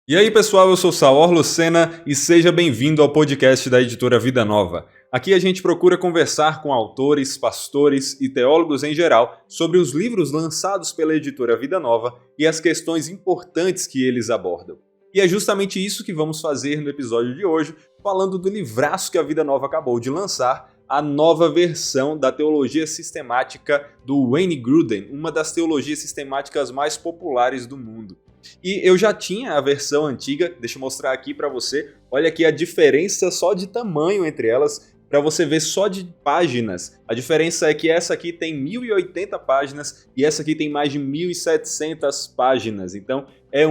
E aí, pessoal, eu sou Saor Lucena e seja bem-vindo ao podcast da editora Vida Nova. Aqui a gente procura conversar com autores, pastores e teólogos em geral sobre os livros lançados pela editora Vida Nova e as questões importantes que eles abordam. E é justamente isso que vamos fazer no episódio de hoje, falando do livraço que a Vida Nova acabou de lançar, a nova versão da teologia sistemática do Wayne Grudem, uma das teologias sistemáticas mais populares do mundo. E eu já tinha a versão antiga, deixa eu mostrar aqui para você. Olha aqui a diferença só de tamanho entre elas, para você ver só de páginas. A diferença é que essa aqui tem 1080 páginas e essa aqui tem mais de 1700 páginas. Então é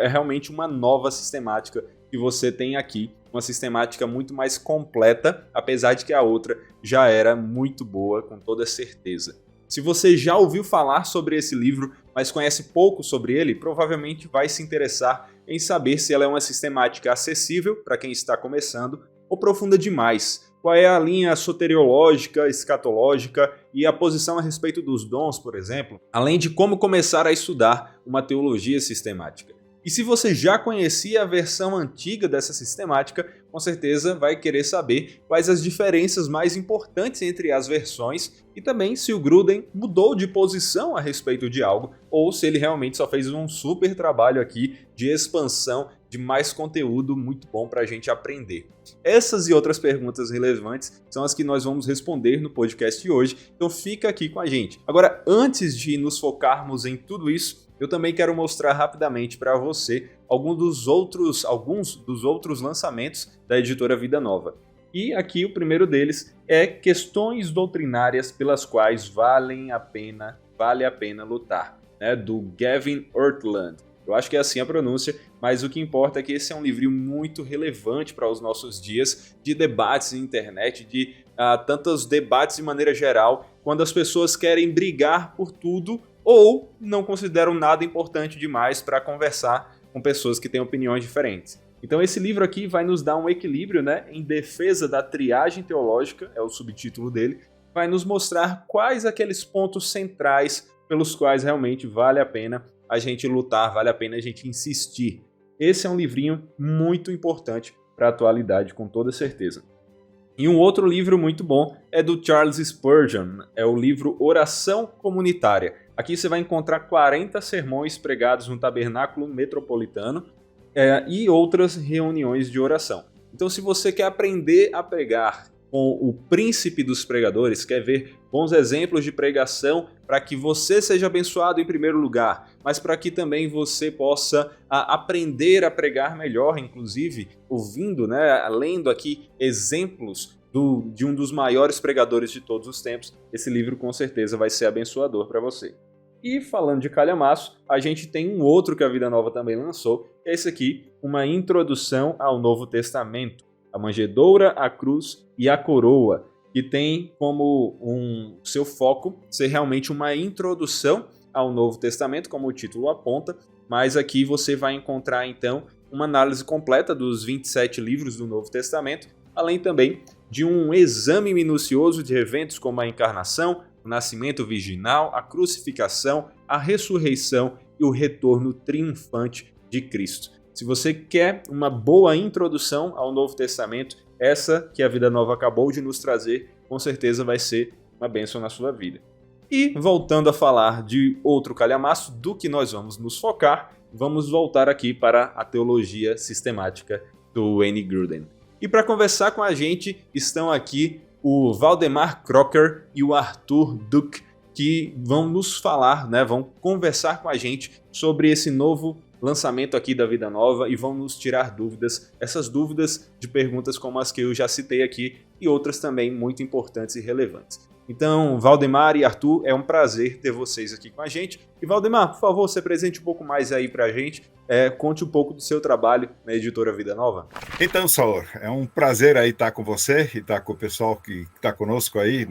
realmente uma nova sistemática que você tem aqui. Uma sistemática muito mais completa, apesar de que a outra já era muito boa, com toda certeza. Se você já ouviu falar sobre esse livro, mas conhece pouco sobre ele, provavelmente vai se interessar em saber se ela é uma sistemática acessível para quem está começando ou profunda demais. Qual é a linha soteriológica, escatológica e a posição a respeito dos dons, por exemplo, além de como começar a estudar uma teologia sistemática. E se você já conhecia a versão antiga dessa sistemática, com certeza vai querer saber quais as diferenças mais importantes entre as versões e também se o Grudem mudou de posição a respeito de algo ou se ele realmente só fez um super trabalho aqui de expansão de mais conteúdo muito bom para a gente aprender. Essas e outras perguntas relevantes são as que nós vamos responder no podcast de hoje, então fica aqui com a gente. Agora, antes de nos focarmos em tudo isso, eu também quero mostrar rapidamente para você alguns dos outros lançamentos da editora Vida Nova. E aqui o primeiro deles é Questões Doutrinárias pelas quais vale a pena lutar, né, do Gavin Ortlund. Eu acho que é assim a pronúncia, mas o que importa é que esse é um livro muito relevante para os nossos dias de debates na internet, de tantos debates de maneira geral, quando as pessoas querem brigar por tudo ou não consideram nada importante demais para conversar com pessoas que têm opiniões diferentes. Então esse livro aqui vai nos dar um equilíbrio, né, em defesa da triagem teológica, é o subtítulo dele, vai nos mostrar quais aqueles pontos centrais pelos quais realmente vale a pena a gente lutar, vale a pena a gente insistir. Esse é um livrinho muito importante para a atualidade, com toda certeza. E um outro livro muito bom é do Charles Spurgeon, é o livro Oração Comunitária. Aqui você vai encontrar 40 sermões pregados no Tabernáculo Metropolitano e outras reuniões de oração. Então, se você quer aprender a pregar com o príncipe dos pregadores, quer ver bons exemplos de pregação para que você seja abençoado em primeiro lugar, mas para que também você possa aprender a pregar melhor, inclusive ouvindo, né, lendo aqui exemplos de um dos maiores pregadores de todos os tempos, esse livro com certeza vai ser abençoador para você. E falando de calhamaço, a gente tem um outro que a Vida Nova também lançou, que é esse aqui, uma introdução ao Novo Testamento, a manjedoura, a cruz e a coroa, que tem como seu foco ser realmente uma introdução ao Novo Testamento, como o título aponta, mas aqui você vai encontrar então uma análise completa dos 27 livros do Novo Testamento, além também de um exame minucioso de eventos como a encarnação, o nascimento virginal, a crucificação, a ressurreição e o retorno triunfante de Cristo. Se você quer uma boa introdução ao Novo Testamento, essa que a Vida Nova acabou de nos trazer, com certeza vai ser uma bênção na sua vida. E voltando a falar de outro calhamaço, do que nós vamos nos focar, vamos voltar aqui para a teologia sistemática do Wayne Grudem. E para conversar com a gente estão aqui o Valdemar Crocker e o Arthur Duke, que vão nos falar, né, vão conversar com a gente sobre esse novo lançamento aqui da Vida Nova e vão nos tirar dúvidas, essas dúvidas de perguntas como as que eu já citei aqui e outras também muito importantes e relevantes. Então, Valdemar e Arthur, é um prazer ter vocês aqui com a gente. E Valdemar, por favor, se apresente um pouco mais aí pra gente, conte um pouco do seu trabalho na editora Vida Nova. Então, Saor, é um prazer aí estar com você e estar com o pessoal que está conosco aí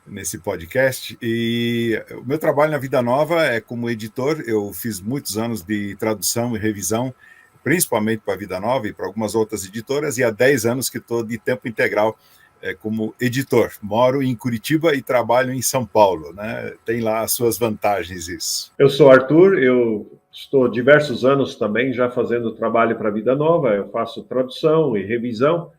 nesse podcast. E o meu trabalho na Vida Nova é como editor. Eu fiz muitos anos de tradução e revisão, principalmente para a Vida Nova e para algumas outras editoras, e há 10 anos que estou de tempo integral como editor. Moro em Curitiba e trabalho em São Paulo, né? Tem lá as suas vantagens isso. Eu sou o Arthur, eu estou diversos anos também já fazendo trabalho para a Vida Nova, eu faço tradução e revisão,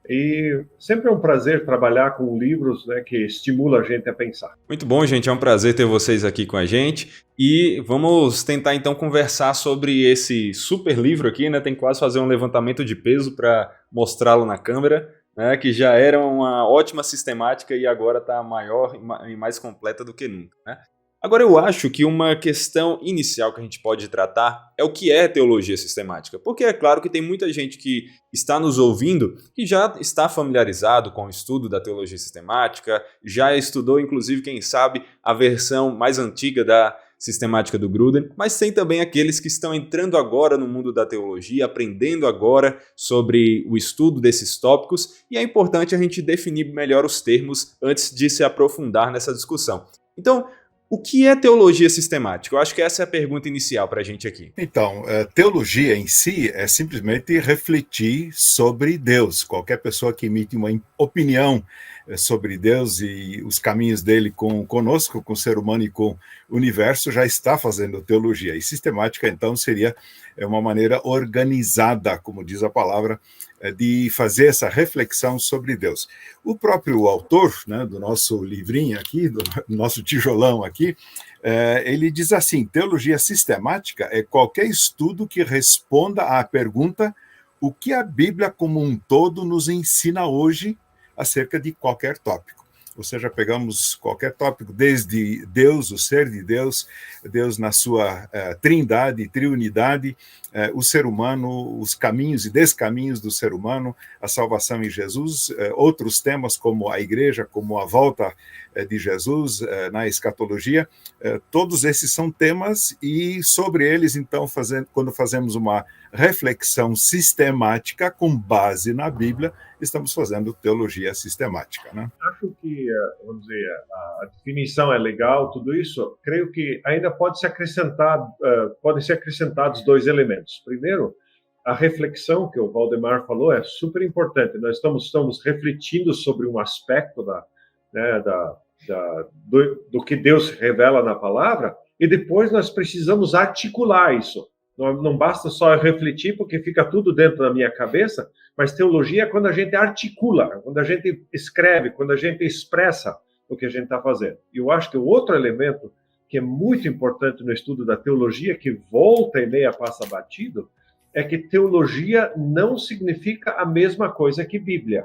e sempre é um prazer trabalhar com livros, né, que estimulam a gente a pensar. Muito bom, gente. É um prazer ter vocês aqui com a gente. E vamos tentar então conversar sobre esse super livro aqui, né? Tem que quase fazer um levantamento de peso para mostrá-lo na câmera, né? Que já era uma ótima sistemática e agora está maior e mais completa do que nunca, né? Agora, eu acho que uma questão inicial que a gente pode tratar é o que é teologia sistemática. Porque é claro que tem muita gente que está nos ouvindo que já está familiarizado com o estudo da teologia sistemática, já estudou, inclusive, quem sabe, a versão mais antiga da sistemática do Grudem, mas tem também aqueles que estão entrando agora no mundo da teologia, aprendendo agora sobre o estudo desses tópicos, e é importante a gente definir melhor os termos antes de se aprofundar nessa discussão. Então, o que é teologia sistemática? Eu acho que essa é a pergunta inicial para a gente aqui. Então, teologia em si é simplesmente refletir sobre Deus. Qualquer pessoa que emite uma opinião sobre Deus e os caminhos dele conosco, com o ser humano e com o universo, já está fazendo teologia. E sistemática, então, seria uma maneira organizada, como diz a palavra, de fazer essa reflexão sobre Deus. O próprio autor, né, do nosso livrinho aqui, do nosso tijolão aqui, ele diz assim: teologia sistemática é qualquer estudo que responda à pergunta o que a Bíblia como um todo nos ensina hoje acerca de qualquer tópico. Ou seja, pegamos qualquer tópico, desde Deus, o ser de Deus, Deus na sua trindade, triunidade, o ser humano, os caminhos e descaminhos do ser humano, a salvação em Jesus, outros temas como a igreja, como a volta de Jesus na escatologia, todos esses são temas e sobre eles, então, quando fazemos uma reflexão sistemática com base na Bíblia, estamos fazendo teologia sistemática, né? Acho que, vamos dizer, a definição é legal, tudo isso. Creio que ainda pode ser podem ser acrescentados dois elementos. Primeiro, a reflexão que o Valdemar falou é super importante. Nós estamos refletindo sobre um aspecto do que Deus revela na palavra, e depois nós precisamos articular isso. Não basta só refletir, porque fica tudo dentro da minha cabeça, mas teologia é quando a gente articula, quando a gente escreve, quando a gente expressa o que a gente está fazendo. E eu acho que o outro elemento que é muito importante no estudo da teologia, que volta e meia passa batido, é que teologia não significa a mesma coisa que Bíblia.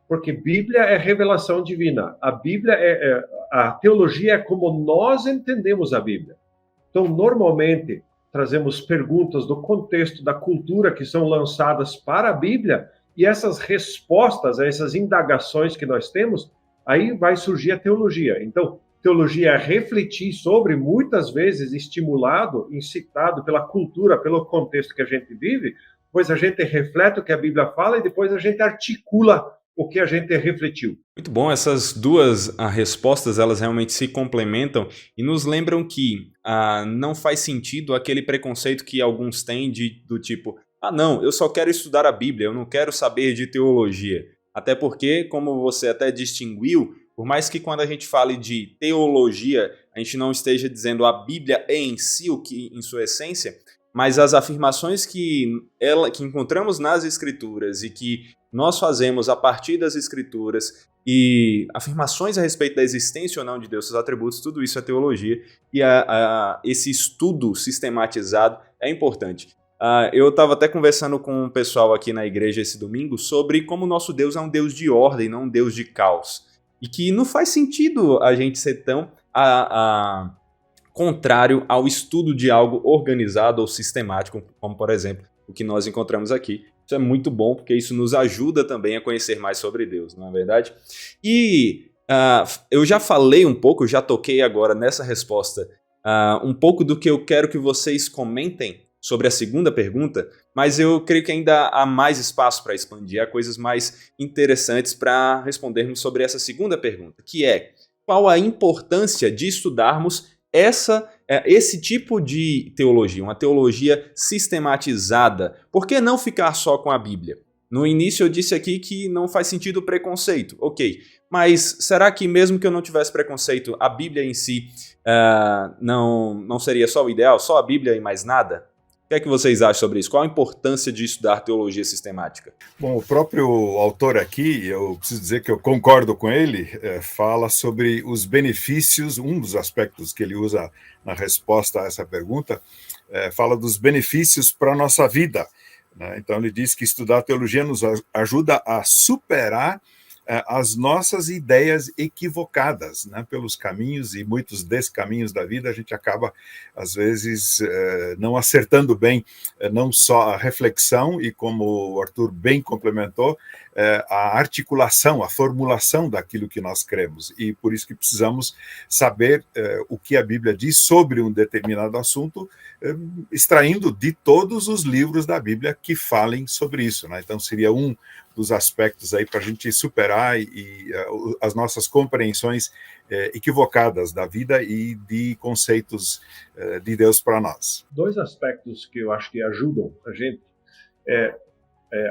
Porque Bíblia é revelação divina. A teologia é como nós entendemos a Bíblia. Então, normalmente, trazemos perguntas do contexto, da cultura que são lançadas para a Bíblia, e essas respostas a essas indagações que nós temos, aí vai surgir a teologia. Então, teologia é refletir sobre, muitas vezes estimulado, incitado pela cultura, pelo contexto que a gente vive, depois a gente reflete o que a Bíblia fala e depois a gente articula o que a gente refletiu. Muito bom, essas duas respostas, elas realmente se complementam e nos lembram que não faz sentido aquele preconceito que alguns têm do tipo, não, eu só quero estudar a Bíblia, eu não quero saber de teologia. Até porque, como você até distinguiu, por mais que quando a gente fale de teologia, a gente não esteja dizendo a Bíblia em si, o que em sua essência, mas as afirmações que encontramos nas Escrituras e que nós fazemos a partir das Escrituras e afirmações a respeito da existência ou não de Deus, seus atributos, tudo isso é teologia e esse estudo sistematizado é importante. Eu estava até conversando com um pessoal aqui na igreja esse domingo sobre como o nosso Deus é um Deus de ordem, não um Deus de caos. E que não faz sentido a gente ser tão contrário ao estudo de algo organizado ou sistemático, como, por exemplo, o que nós encontramos aqui. Isso é muito bom, porque isso nos ajuda também a conhecer mais sobre Deus, não é verdade? E eu já falei um pouco, já toquei agora nessa resposta um pouco do que eu quero que vocês comentem sobre a segunda pergunta, mas eu creio que ainda há mais espaço para expandir, há coisas mais interessantes para respondermos sobre essa segunda pergunta, que é: qual a importância de estudarmos esse tipo de teologia, uma teologia sistematizada? Por que não ficar só com a Bíblia? No início eu disse aqui que não faz sentido o preconceito, ok, mas será que mesmo que eu não tivesse preconceito, a Bíblia em si não seria só o ideal, só a Bíblia e mais nada? O que é que vocês acham sobre isso? Qual a importância de estudar teologia sistemática? Bom, o próprio autor aqui, eu preciso dizer que eu concordo com ele, fala sobre os benefícios, um dos aspectos que ele usa na resposta a essa pergunta, fala dos benefícios para a nossa vida, né? Então ele diz que estudar teologia nos ajuda a superar as nossas ideias equivocadas, né, pelos caminhos e muitos descaminhos da vida. A gente acaba, às vezes, não acertando bem, não só a reflexão e, como o Arthur bem complementou, a articulação, a formulação daquilo que nós cremos. E por isso que precisamos saber o que a Bíblia diz sobre um determinado assunto, extraindo de todos os livros da Bíblia que falem sobre isso, né? Então seria um dos aspectos aí para a gente superar as nossas compreensões equivocadas da vida e de conceitos de Deus para nós. Dois aspectos que eu acho que ajudam a gente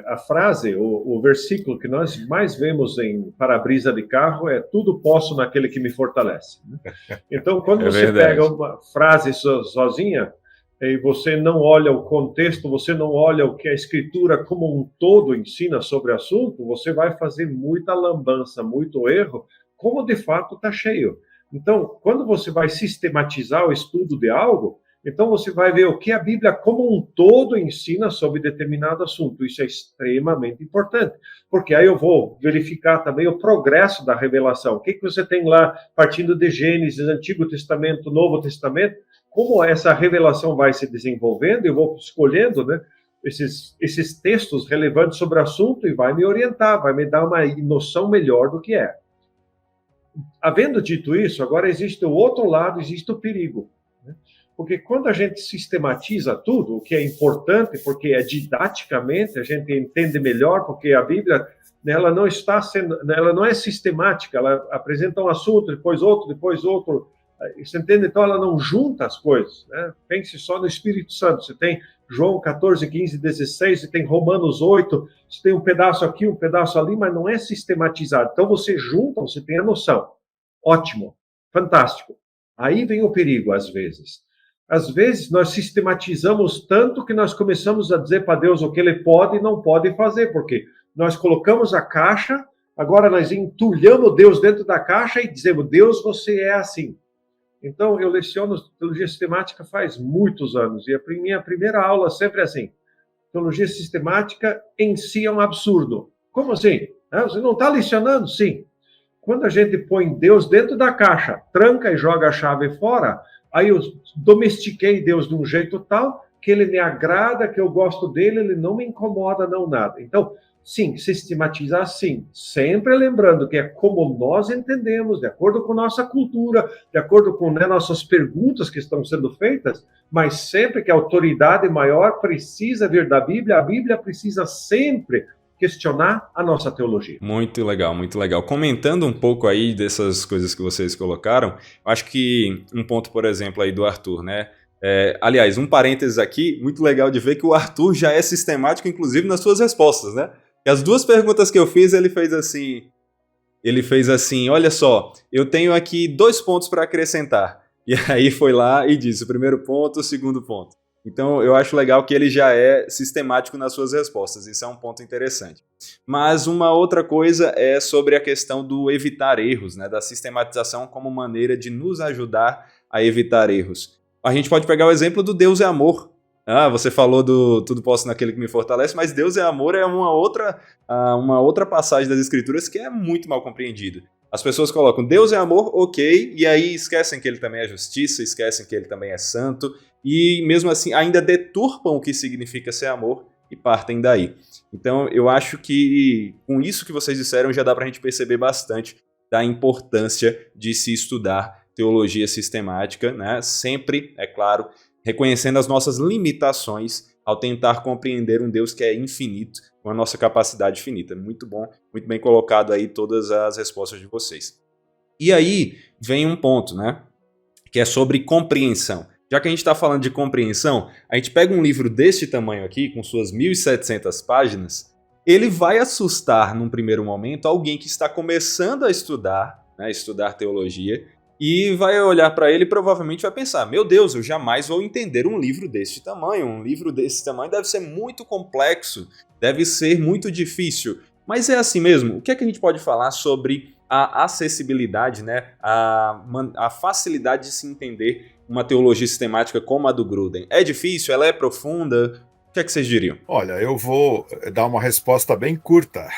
a frase, o versículo que nós mais vemos em para-brisa de carro é: tudo posso naquele que me fortalece. Então, quando você pega uma frase sozinha, e você não olha o contexto, você não olha o que a Escritura como um todo ensina sobre o assunto, você vai fazer muita lambança, muito erro, como de fato está cheio. Então, quando você vai sistematizar o estudo de algo, então você vai ver o que a Bíblia como um todo ensina sobre determinado assunto. Isso é extremamente importante, porque aí eu vou verificar também o progresso da revelação. O que você tem lá, partindo de Gênesis, Antigo Testamento, Novo Testamento, como essa revelação vai se desenvolvendo, eu vou escolhendo, né, esses textos relevantes sobre o assunto e vai me orientar, vai me dar uma noção melhor do que é. Havendo dito isso, agora existe o outro lado, existe o perigo, né? Porque quando a gente sistematiza tudo, o que é importante, porque didaticamente a gente entende melhor, porque a Bíblia, ela não está sendo, ela não é sistemática, ela apresenta um assunto, depois outro, você entende? Então ela não junta as coisas, né? Pense só no Espírito Santo. Você tem João 14, 15, 16, você tem Romanos 8, você tem um pedaço aqui, um pedaço ali, mas não é sistematizado. Então você junta, você tem a noção. Ótimo, fantástico. Aí vem o perigo, às vezes. Às vezes nós sistematizamos tanto que nós começamos a dizer para Deus o que Ele pode e não pode fazer, porque nós colocamos a caixa, agora nós entulhamos Deus dentro da caixa e dizemos: Deus, você é assim. Então, eu leciono teologia sistemática faz muitos anos, e a minha primeira aula sempre é assim: teologia sistemática em si é um absurdo. Como assim? Você não está lecionando? Sim. Quando a gente põe Deus dentro da caixa, tranca e joga a chave fora, aí eu domestiquei Deus de um jeito tal que ele me agrada, que eu gosto dele, ele não me incomoda, não nada. Então, sim, sistematizar sim, sempre lembrando que é como nós entendemos, de acordo com nossa cultura, de acordo com nossas perguntas que estão sendo feitas, mas sempre que a autoridade maior precisa vir da Bíblia, a Bíblia precisa sempre questionar a nossa teologia. Muito legal, muito legal. Comentando um pouco aí dessas coisas que vocês colocaram, acho que um ponto, por exemplo, aí do Arthur, né? Aliás, um parênteses aqui, muito legal de ver que o Arthur já é sistemático, inclusive, nas suas respostas, né? E as duas perguntas que eu fiz, ele fez assim, olha só, eu tenho aqui 2 pontos para acrescentar. E aí foi lá e disse o primeiro ponto, o segundo ponto. Então eu acho legal que ele já é sistemático nas suas respostas, isso é um ponto interessante. Mas uma outra coisa é sobre a questão do evitar erros, né? Da sistematização como maneira de nos ajudar a evitar erros. A gente pode pegar o exemplo do Deus é amor. Você falou do tudo posso naquele que me fortalece, mas Deus é amor é uma outra passagem das Escrituras que é muito mal compreendida. As pessoas colocam Deus é amor, ok, e aí esquecem que ele também é justiça, esquecem que ele também é santo, e mesmo assim ainda deturpam o que significa ser amor e partem daí. Então eu acho que com isso que vocês disseram já dá pra gente perceber bastante da importância de se estudar teologia sistemática, né? Sempre, é claro, reconhecendo as nossas limitações ao tentar compreender um Deus que é infinito, com a nossa capacidade finita. Muito bom, muito bem colocado aí todas as respostas de vocês. E aí vem um ponto, né? Que é sobre compreensão. Já que a gente está falando de compreensão, a gente pega um livro deste tamanho aqui, com suas 1.700 páginas, ele vai assustar, num primeiro momento, alguém que está começando a estudar, né, estudar teologia, e vai olhar para ele e provavelmente vai pensar, meu Deus, eu jamais vou entender um livro desse tamanho, um livro desse tamanho deve ser muito complexo, deve ser muito difícil. Mas é assim mesmo, o que é que a gente pode falar sobre a acessibilidade, né? A facilidade de se entender uma teologia sistemática como a do Gruden? É difícil? Ela é profunda? O que é que vocês diriam? Olha, eu vou dar uma resposta bem curta.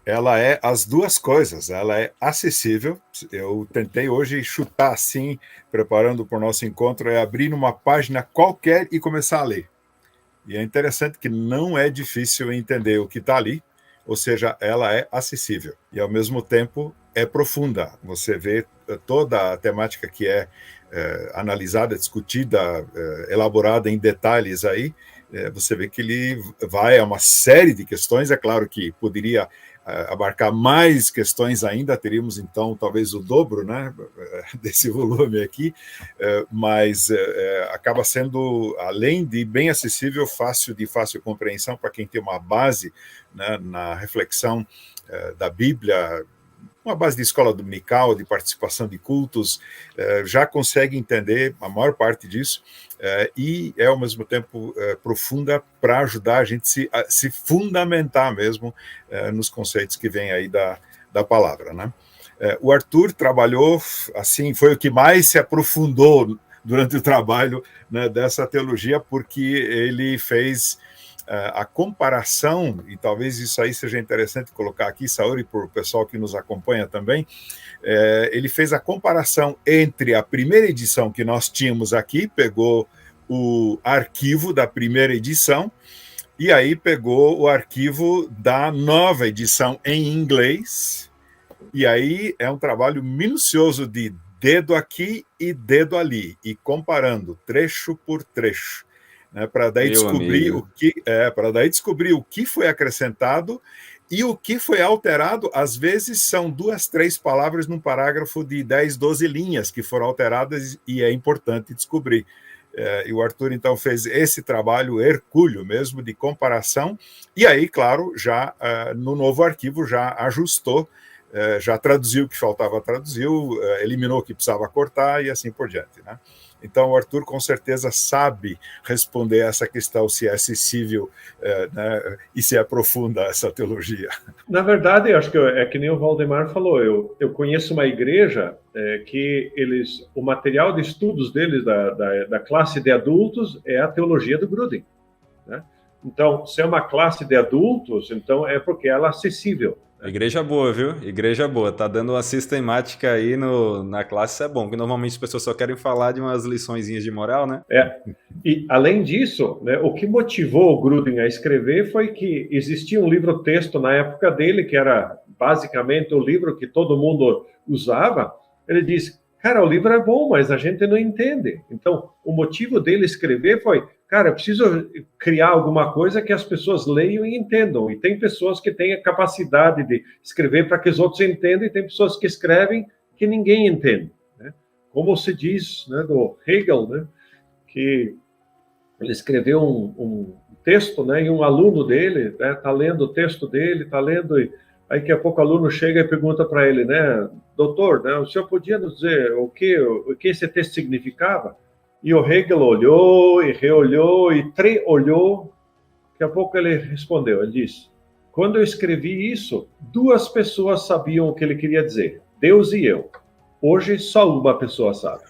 Ela é as duas coisas, ela é acessível. Eu tentei hoje chutar assim, preparando para o nosso encontro, é abrir numa página qualquer e começar a ler. E é interessante que não é difícil entender o que está ali, ou seja, ela é acessível e ao mesmo tempo é profunda. Você vê toda a temática que é analisada, discutida, elaborada em detalhes aí, você vê que ele vai a uma série de questões. É claro que poderia abarcar mais questões ainda, teríamos então talvez o dobro, né, desse volume aqui, mas acaba sendo, além de bem acessível, de fácil compreensão para quem tem uma base, né, na reflexão da Bíblia, uma base de escola dominical, de participação de cultos, já consegue entender a maior parte disso, e é ao mesmo tempo profunda para ajudar a gente a se fundamentar mesmo nos conceitos que vêm aí da palavra, né? O Arthur trabalhou, assim, foi o que mais se aprofundou durante o trabalho, né, dessa teologia, porque ele fez a comparação, e talvez isso aí seja interessante colocar aqui, Saúl, e para o pessoal que nos acompanha também, ele fez a comparação entre a primeira edição que nós tínhamos aqui, pegou o arquivo da primeira edição, e aí pegou o arquivo da nova edição em inglês, e aí é um trabalho minucioso de dedo aqui e dedo ali, e comparando trecho por trecho, né, para daí descobrir o que foi acrescentado e o que foi alterado. Às vezes são 2, 3 palavras num parágrafo de 10, 12 linhas que foram alteradas, e é importante descobrir. E o Arthur, então, fez esse trabalho hercúleo mesmo de comparação, e aí, claro, já no novo arquivo já ajustou, já traduziu o que faltava traduziu, eliminou o que precisava cortar e assim por diante, né? Então, o Arthur com certeza sabe responder essa questão, se é acessível, né, e se é profunda essa teologia. Na verdade, acho que é que nem o Valdemar falou, eu conheço uma igreja que o material de estudos deles, da classe de adultos, é a teologia do Gruden, né? Então, se é uma classe de adultos, então é porque ela é acessível. Igreja boa, viu? Igreja boa. Tá dando uma sistemática aí na classe, isso é bom, porque normalmente as pessoas só querem falar de umas liçõezinhas de moral, né? E além disso, né, o que motivou o Gruden a escrever foi que existia um livro-texto na época dele, que era basicamente o livro que todo mundo usava. Ele disse, cara, o livro é bom, mas a gente não entende. Então, o motivo dele escrever foi, cara, eu preciso criar alguma coisa que as pessoas leiam e entendam. E tem pessoas que têm a capacidade de escrever para que os outros entendam, e tem pessoas que escrevem que ninguém entende, né? Como se diz, né, do Hegel, né, que ele escreveu um texto, né, e um aluno dele está lendo o texto dele, está lendo, e aí daqui a pouco o aluno chega e pergunta para ele, né, doutor, né, o senhor podia nos dizer o que esse texto significava? E o Hegel olhou e reolhou e treolhou. Daqui a pouco ele respondeu, ele disse, quando eu escrevi isso, 2 pessoas sabiam o que ele queria dizer, Deus e eu. Hoje só uma pessoa sabe.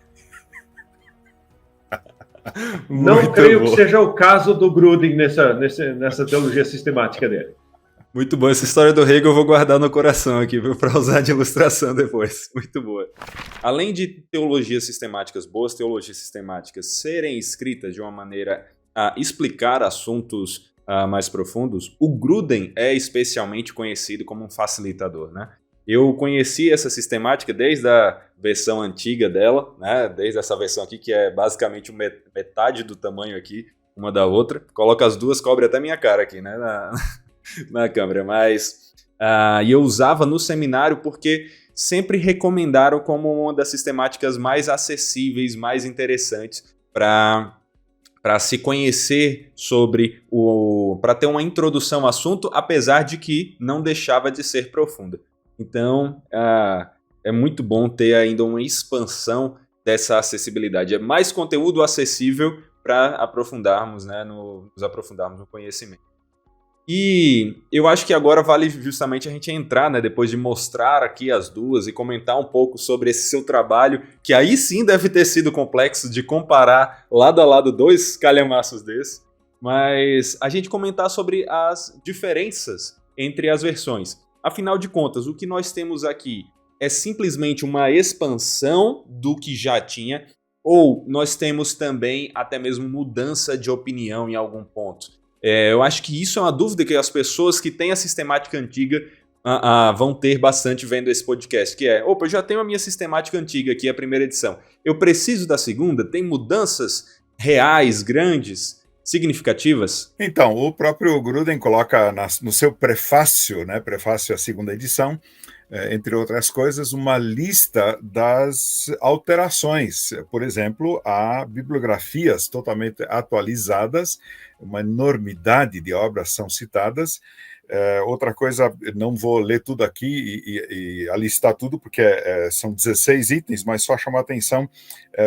Não creio que seja o caso do Gruden nessa teologia sistemática dele. Muito bom. Essa história do Hegel eu vou guardar no coração aqui, viu, para usar de ilustração depois. Muito boa. Além de teologias sistemáticas, boas teologias sistemáticas serem escritas de uma maneira a explicar assuntos mais profundos, o Gruden é especialmente conhecido como um facilitador, né? Eu conheci essa sistemática desde a versão antiga dela, né? Desde essa versão aqui, que é basicamente metade do tamanho aqui, uma da outra. Coloca as duas, cobre até minha cara aqui, né? Na câmera, mas e eu usava no seminário porque sempre recomendaram como uma das sistemáticas mais acessíveis, mais interessantes para se conhecer sobre para ter uma introdução ao assunto, apesar de que não deixava de ser profunda. Então, é muito bom ter ainda uma expansão dessa acessibilidade. É mais conteúdo acessível para aprofundarmos, né, nos aprofundarmos no conhecimento. E eu acho que agora vale justamente a gente entrar, né, depois de mostrar aqui as duas e comentar um pouco sobre esse seu trabalho, que aí sim deve ter sido complexo de comparar lado a lado dois calhamaços desses, mas a gente comentar sobre as diferenças entre as versões. Afinal de contas, o que nós temos aqui é simplesmente uma expansão do que já tinha, ou nós temos também até mesmo mudança de opinião em algum ponto? Eu acho que isso é uma dúvida que as pessoas que têm a sistemática antiga vão ter bastante vendo esse podcast, que é, opa, eu já tenho a minha sistemática antiga aqui, a primeira edição. Eu preciso da segunda? Tem mudanças reais, grandes, significativas? Então, o próprio Gruden coloca no seu prefácio, né, prefácio à segunda edição, entre outras coisas, uma lista das alterações. Por exemplo, há bibliografias totalmente atualizadas, uma enormidade de obras são citadas. Outra coisa, não vou ler tudo aqui e alistar tudo, porque são 16 itens, mas só chamar atenção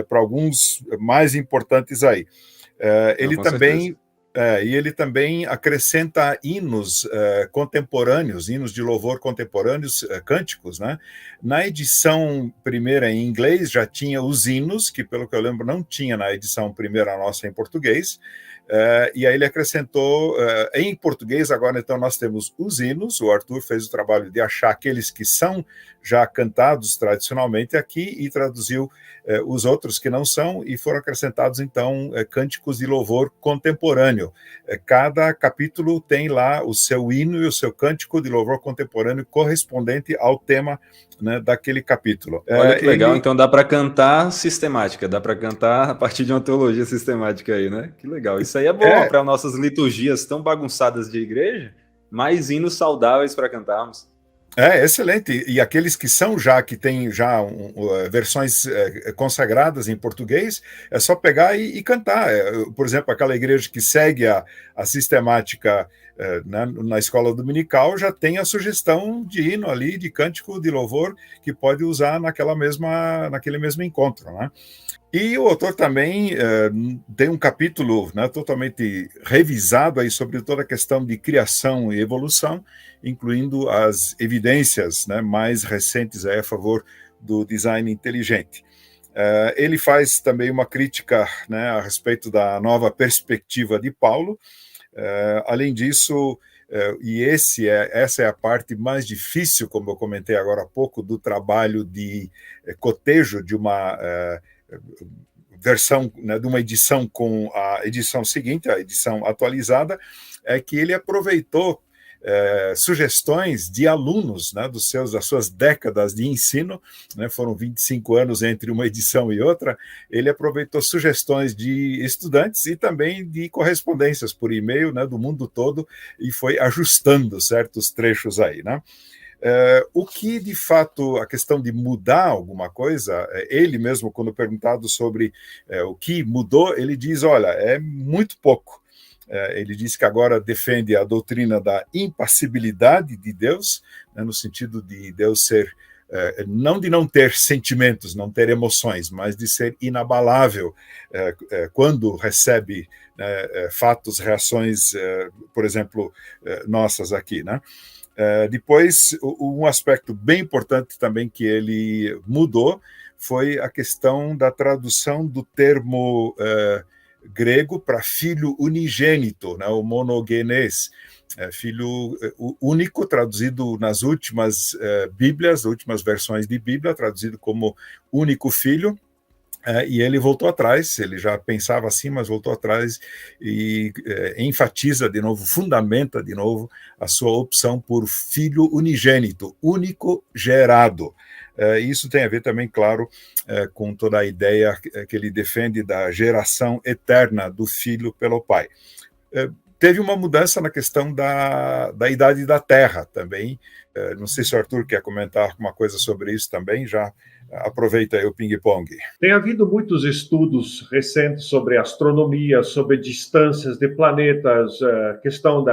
para alguns mais importantes aí. Ele também... e ele também acrescenta hinos contemporâneos, hinos de louvor contemporâneos, cânticos, né? Na edição primeira em inglês já tinha os hinos, que pelo que eu lembro não tinha na edição primeira nossa em português, e aí ele acrescentou em português. Agora então nós temos os hinos. O Arthur fez o trabalho de achar aqueles que são já cantados tradicionalmente aqui e traduziu os outros que não são, e foram acrescentados então cânticos de louvor contemporâneo. Cada capítulo tem lá o seu hino e o seu cântico de louvor contemporâneo correspondente ao tema, né, daquele capítulo. Olha que legal, então dá para cantar sistemática, dá para cantar a partir de uma teologia sistemática aí, né? Que legal, isso aí é bom para nossas liturgias tão bagunçadas de igreja, mais hinos saudáveis para cantarmos. Excelente. E aqueles que têm já versões consagradas em português, é só pegar e cantar. Por exemplo, aquela igreja que segue a sistemática na escola dominical já tem a sugestão de hino ali, de cântico de louvor, que pode usar naquele mesmo encontro, né? E o autor também tem um capítulo, né, totalmente revisado aí sobre toda a questão de criação e evolução, incluindo as evidências, né, mais recentes aí a favor do design inteligente. Ele faz também uma crítica, né, a respeito da nova perspectiva de Paulo. Além disso, e essa é a parte mais difícil, como eu comentei agora há pouco, do trabalho de cotejo de uma versão, né, de uma edição com a edição seguinte, a edição atualizada, é que ele aproveitou sugestões de alunos, né, das suas décadas de ensino, né, foram 25 anos entre uma edição e outra. Ele aproveitou sugestões de estudantes e também de correspondências por e-mail, né, do mundo todo, e foi ajustando certos trechos aí, né? O que, de fato, a questão de mudar alguma coisa, ele mesmo, quando perguntado sobre o que mudou, ele diz, olha, é muito pouco. Ele diz que agora defende a doutrina da impassibilidade de Deus, né, no sentido de Deus ser, não de não ter sentimentos, não ter emoções, mas de ser inabalável quando recebe fatos, reações, por exemplo, nossas aqui, né? Depois, um aspecto bem importante também que ele mudou foi a questão da tradução do termo grego para filho unigênito, né, o monogenes, filho único, traduzido nas últimas Bíblias, últimas versões de Bíblia, traduzido como único filho. E ele voltou atrás, ele já pensava assim, mas voltou atrás e enfatiza de novo, fundamenta de novo a sua opção por filho unigênito, único gerado. Isso tem a ver também, claro, com toda a ideia que ele defende da geração eterna do filho pelo pai. Teve uma mudança na questão da idade da Terra também. Não sei se o Arthur quer comentar alguma coisa sobre isso também, já aproveita aí o ping-pong. Tem havido muitos estudos recentes sobre astronomia, sobre distâncias de planetas, questão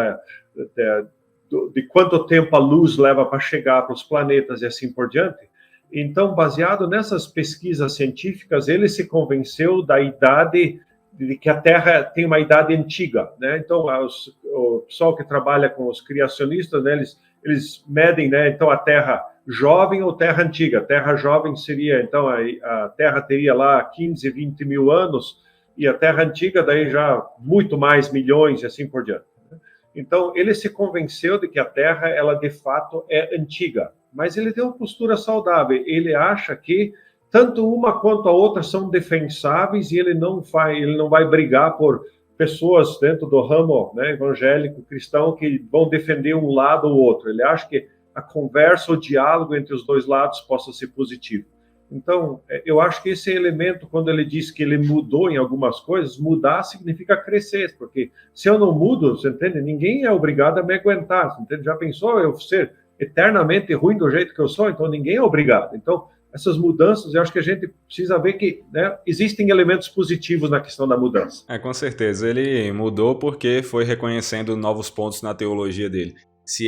de quanto tempo a luz leva para chegar para os planetas e assim por diante. Então, baseado nessas pesquisas científicas, ele se convenceu da idade, de que a Terra tem uma idade antiga, né? Então, o pessoal que trabalha com os criacionistas, né, eles medem, né, então, a Terra jovem ou Terra antiga. A Terra jovem seria, então, a Terra teria lá 15, 20 mil anos, e a Terra antiga daí já muito mais milhões e assim por diante. Então, ele se convenceu de que a Terra, ela de fato é antiga, mas ele tem uma postura saudável. Ele acha que tanto uma quanto a outra são defensáveis e ele não vai brigar por pessoas dentro do ramo, né, evangélico cristão que vão defender um lado ou outro. Ele acha que a conversa, o diálogo entre os dois lados possa ser positivo. Então, eu acho que esse elemento, quando ele diz que ele mudou em algumas coisas, mudar significa crescer, porque se eu não mudo, você entende? Ninguém é obrigado a me aguentar, você entende? Já pensou eu ser eternamente ruim do jeito que eu sou? Então, ninguém é obrigado. Então, essas mudanças, eu acho que a gente precisa ver que, né, existem elementos positivos na questão da mudança. Com certeza. Ele mudou porque foi reconhecendo novos pontos na teologia dele. Se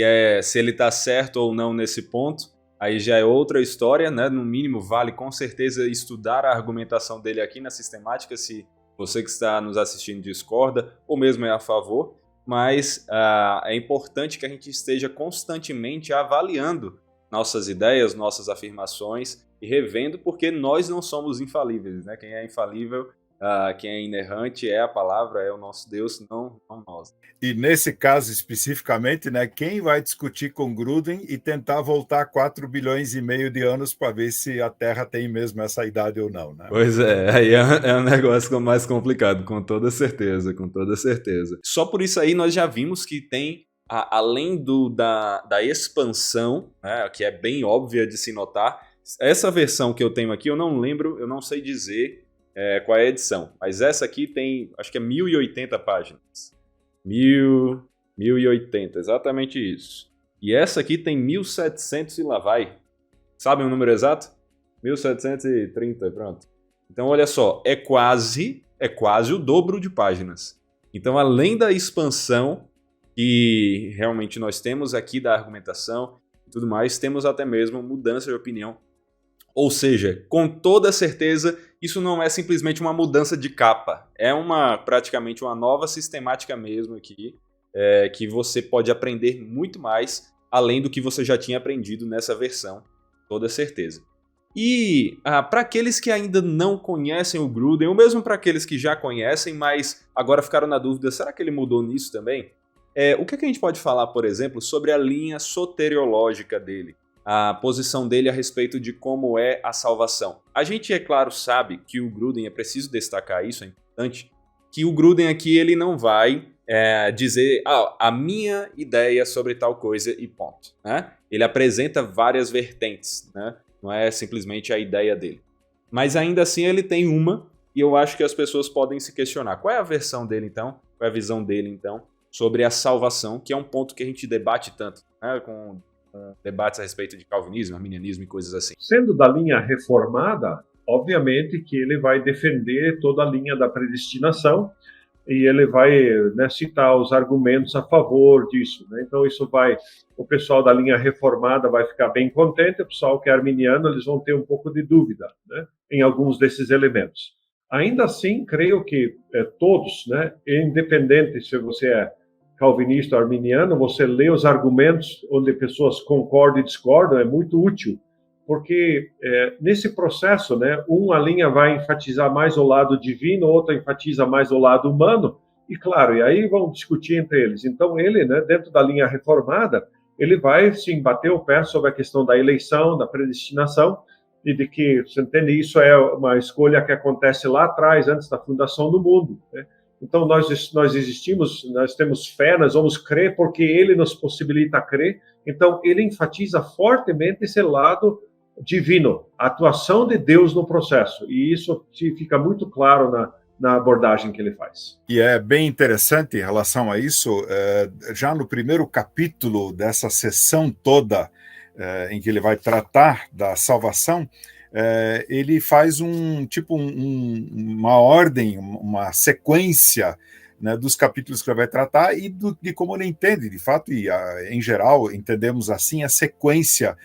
ele está certo ou não nesse ponto, aí já é outra história, né? No mínimo, vale com certeza estudar a argumentação dele aqui na sistemática, se você que está nos assistindo discorda ou mesmo é a favor, mas é importante que a gente esteja constantemente avaliando nossas ideias, nossas afirmações e revendo, porque nós não somos infalíveis, né? Quem é infalível, quem é inerrante é a palavra, é o nosso Deus, não nós. E nesse caso especificamente, né, quem vai discutir com Gruden e tentar voltar 4 bilhões e meio de anos para ver se a Terra tem mesmo essa idade ou não, né? Pois é, aí é um negócio mais complicado, com toda certeza, com toda certeza. Só por isso aí nós já vimos que tem, além da expansão, né, que é bem óbvia de se notar, essa versão que eu tenho aqui, eu não lembro, eu não sei dizer qual é a edição, mas essa aqui tem, acho que é 1080 páginas. 1080, exatamente isso. E essa aqui tem 1700 e lá vai. Sabe o número exato? 1730, pronto. Então, olha só, é quase o dobro de páginas. Então, além da expansão que realmente nós temos aqui da argumentação e tudo mais, temos até mesmo mudança de opinião. Ou seja, com toda certeza, isso não é simplesmente uma mudança de capa. É praticamente uma nova sistemática mesmo aqui, que você pode aprender muito mais, além do que você já tinha aprendido nessa versão, toda certeza. E para aqueles que ainda não conhecem o Gruden, ou mesmo para aqueles que já conhecem, mas agora ficaram na dúvida, será que ele mudou nisso também? O que a gente pode falar, por exemplo, sobre a linha soteriológica dele? A posição dele a respeito de como é a salvação. A gente, é claro, sabe que o Gruden, é preciso destacar isso, é importante, que o Gruden aqui ele não vai dizer a minha ideia sobre tal coisa e ponto, né? Ele apresenta várias vertentes, né? Não é simplesmente a ideia dele. Mas ainda assim ele tem uma, e eu acho que as pessoas podem se questionar. Qual é a versão dele então? Qual é a visão dele então sobre a salvação, que é um ponto que a gente debate tanto, né? Com debates a respeito de calvinismo, arminianismo e coisas assim. Sendo da linha reformada, obviamente que ele vai defender toda a linha da predestinação e ele vai, né, citar os argumentos a favor disso, né? Então o pessoal da linha reformada vai ficar bem contente, o pessoal que é arminiano eles vão ter um pouco de dúvida, né, em alguns desses elementos. Ainda assim, creio que todos, né, independente se você é calvinista ou arminiano, você lê os argumentos onde pessoas concordam e discordam, é muito útil, porque nesse processo, né, uma linha vai enfatizar mais o lado divino, outra enfatiza mais o lado humano, e claro, e aí vão discutir entre eles. Então ele, né, dentro da linha reformada, ele vai sim bater o pé sobre a questão da eleição, da predestinação, e de que, você entende, isso é uma escolha que acontece lá atrás, antes da fundação do mundo, né? Então, nós existimos, nós temos fé, nós vamos crer porque ele nos possibilita crer. Então, ele enfatiza fortemente esse lado divino, a atuação de Deus no processo. E isso fica muito claro na abordagem que ele faz. E é bem interessante em relação a isso, já no primeiro capítulo dessa sessão toda, em que ele vai tratar da salvação, ele faz uma ordem, uma sequência né, dos capítulos que ele vai tratar e de como ele entende, de fato, e em geral entendemos assim a sequência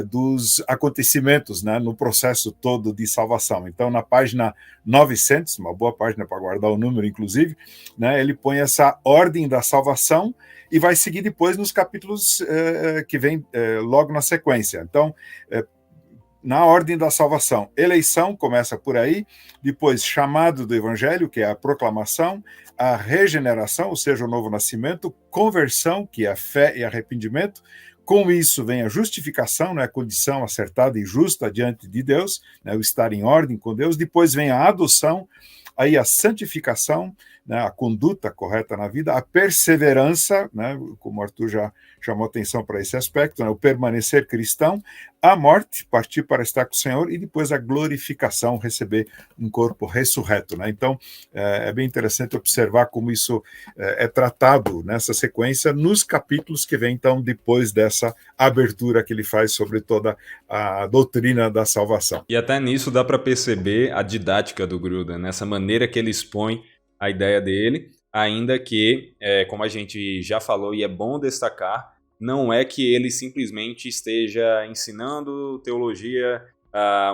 dos acontecimentos, né, no processo todo de salvação. Então, na página 900, uma boa página para guardar o número, inclusive, né, ele põe essa ordem da salvação e vai seguir depois nos capítulos que vem logo na sequência. Então, na ordem da salvação, eleição, começa por aí, depois chamado do evangelho, que é a proclamação, a regeneração, ou seja, o novo nascimento, conversão, que é a fé e arrependimento, com isso vem a justificação, né, a condição acertada e justa diante de Deus, né, o estar em ordem com Deus, depois vem a adoção, aí a santificação, né, a conduta correta na vida, a perseverança, né, como o Arthur já chamou atenção para esse aspecto, né, o permanecer cristão, a morte, partir para estar com o Senhor, e depois a glorificação, receber um corpo ressurreto. Né? Então, é bem interessante observar como isso é tratado nessa sequência nos capítulos que vem, então, depois dessa abertura que ele faz sobre toda a doutrina da salvação. E até nisso dá para perceber a didática do Gruden, nessa maneira que ele expõe a ideia dele, ainda que, como a gente já falou e é bom destacar, não é que ele simplesmente esteja ensinando teologia,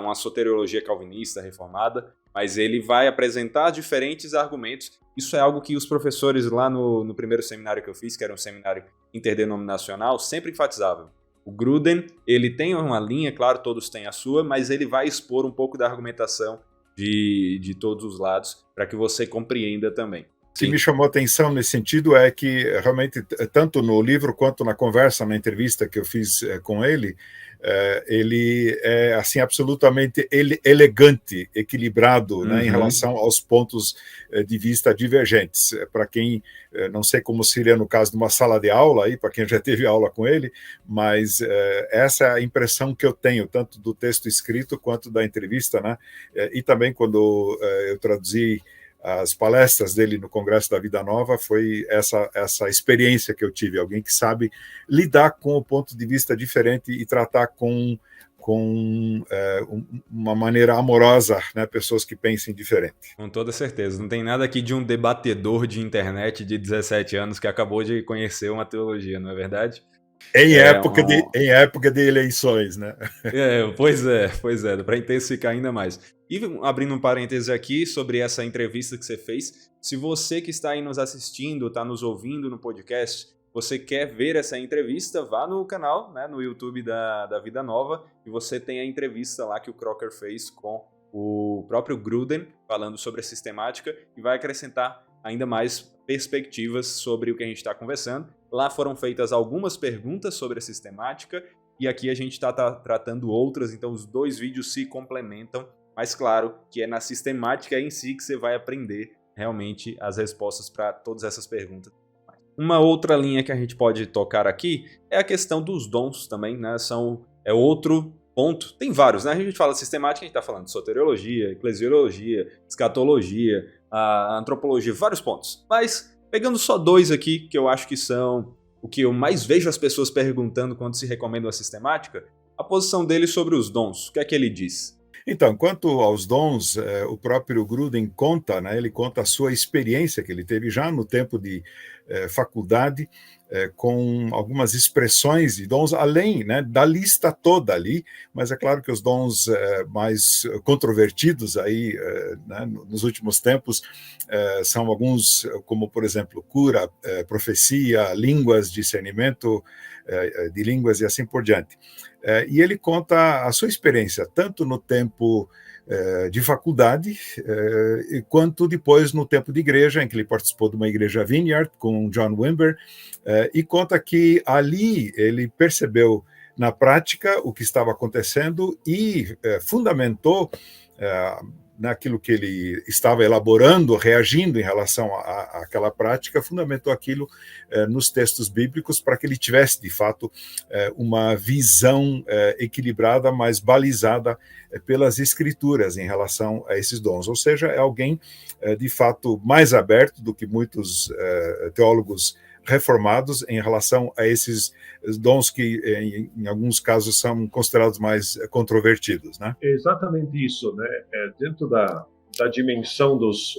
uma soteriologia calvinista reformada, mas ele vai apresentar diferentes argumentos. Isso é algo que os professores lá no primeiro seminário que eu fiz, que era um seminário interdenominacional, sempre enfatizavam. O Gruden, ele tem uma linha, claro, todos têm a sua, mas ele vai expor um pouco da argumentação de todos os lados, para que você compreenda também. O que me chamou a atenção nesse sentido é que, realmente, tanto no livro quanto na conversa, na entrevista que eu fiz com ele, ele é assim absolutamente elegante, equilibrado, né, em relação aos pontos de vista divergentes. Para quem, não sei como seria no caso de uma sala de aula, para quem já teve aula com ele, mas essa é a impressão que eu tenho, tanto do texto escrito quanto da entrevista, né, e também quando eu traduzi as palestras dele no Congresso da Vida Nova, foi essa experiência que eu tive, alguém que sabe lidar com o ponto de vista diferente e tratar com uma maneira amorosa, né, pessoas que pensem diferente. Com toda certeza, não tem nada aqui de um debatedor de internet de 17 anos que acabou de conhecer uma teologia, não é verdade? Em época de eleições, né? Pois é, para intensificar ainda mais. E abrindo um parêntese aqui sobre essa entrevista que você fez, se você que está aí nos assistindo, está nos ouvindo no podcast, você quer ver essa entrevista, vá no canal, né, no YouTube da Vida Nova, e você tem a entrevista lá que o Crocker fez com o próprio Gruden, falando sobre a sistemática, e vai acrescentar ainda mais perspectivas sobre o que a gente está conversando. Lá foram feitas algumas perguntas sobre a sistemática, e aqui a gente está tratando outras, então os dois vídeos se complementam, mas claro que é na sistemática em si que você vai aprender realmente as respostas para todas essas perguntas. Uma outra linha que a gente pode tocar aqui é a questão dos dons também, né? É outro ponto. Tem vários, né? A gente fala de sistemática, a gente está falando de soteriologia, eclesiologia, escatologia, a antropologia, vários pontos. Mas pegando só dois aqui, que eu acho que são o que eu mais vejo as pessoas perguntando quando se recomenda a sistemática, a posição dele sobre os dons. O que é que ele diz? Então, quanto aos dons, o próprio Gruden conta, né, ele conta a sua experiência que ele teve já no tempo de faculdade, com algumas expressões de dons, além, né, da lista toda ali, mas é claro que os dons mais controvertidos aí, né, nos últimos tempos, são alguns, como, por exemplo, cura, profecia, línguas, discernimento de línguas e assim por diante. E ele conta a sua experiência, tanto no tempo de faculdade, quanto depois no tempo de igreja, em que ele participou de uma igreja Vineyard com John Wimber, e conta que ali ele percebeu na prática o que estava acontecendo e fundamentou naquilo que ele estava elaborando, reagindo em relação àquela prática, fundamentou aquilo nos textos bíblicos para que ele tivesse, de fato, uma visão equilibrada, mas balizada pelas escrituras em relação a esses dons. Ou seja, é alguém, de fato, mais aberto do que muitos teólogos reformados em relação a esses dons que, em alguns casos, são considerados mais controvertidos, né? É exatamente isso, né? Dentro da da dimensão dos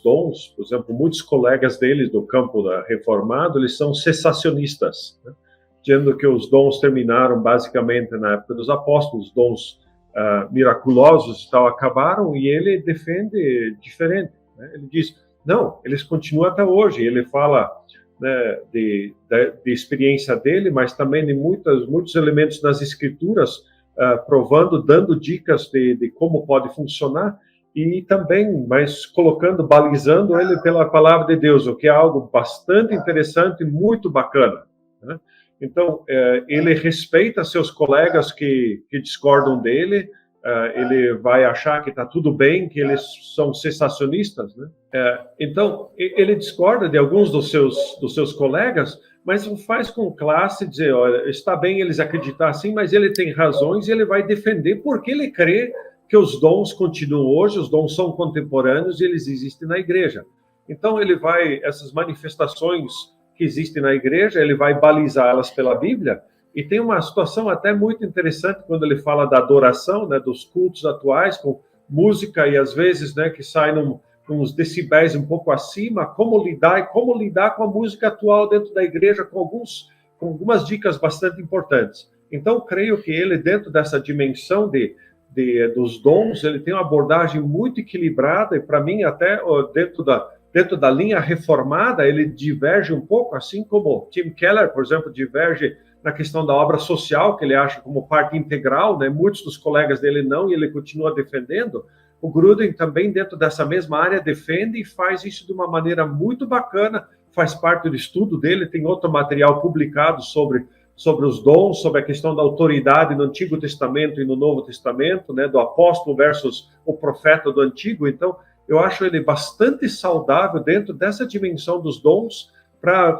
dons. Por exemplo, muitos colegas deles do campo da reformado, eles são cessacionistas, né? Dizendo que os dons terminaram basicamente na época dos apóstolos, os dons miraculosos e tal acabaram, e ele defende diferente, né? Ele diz, não, eles continuam até hoje. Ele fala, né, de experiência dele, mas também de muitos elementos nas escrituras, provando, dando dicas de como pode funcionar, e também, mas colocando, balizando ele pela palavra de Deus, o que é algo bastante interessante e muito bacana, né? Então, ele respeita seus colegas que discordam dele, ele vai achar que está tudo bem, que eles são cessacionistas, né? Então, ele discorda de alguns dos seus colegas, mas faz com classe, dizer, olha, está bem eles acreditar assim, mas ele tem razões e ele vai defender porque ele crê que os dons continuam hoje, os dons são contemporâneos e eles existem na igreja. Então, ele vai, essas manifestações que existem na igreja, ele vai balizá-las pela Bíblia, e tem uma situação até muito interessante quando ele fala da adoração, né, dos cultos atuais, com música e às vezes, né, que sai uns decibéis um pouco acima, como lidar com a música atual dentro da igreja, com algumas dicas bastante importantes. Então, creio que ele, dentro dessa dimensão dos dons, ele tem uma abordagem muito equilibrada, e para mim, até dentro da linha reformada, ele diverge um pouco, assim como Tim Keller, por exemplo, diverge na questão da obra social, que ele acha como parte integral, né? Muitos dos colegas dele não, e ele continua defendendo. O Gruden também, dentro dessa mesma área, defende e faz isso de uma maneira muito bacana, faz parte do estudo dele, tem outro material publicado sobre os dons, sobre a questão da autoridade no Antigo Testamento e no Novo Testamento, né? Do apóstolo versus o profeta do Antigo. Então, eu acho ele bastante saudável dentro dessa dimensão dos dons,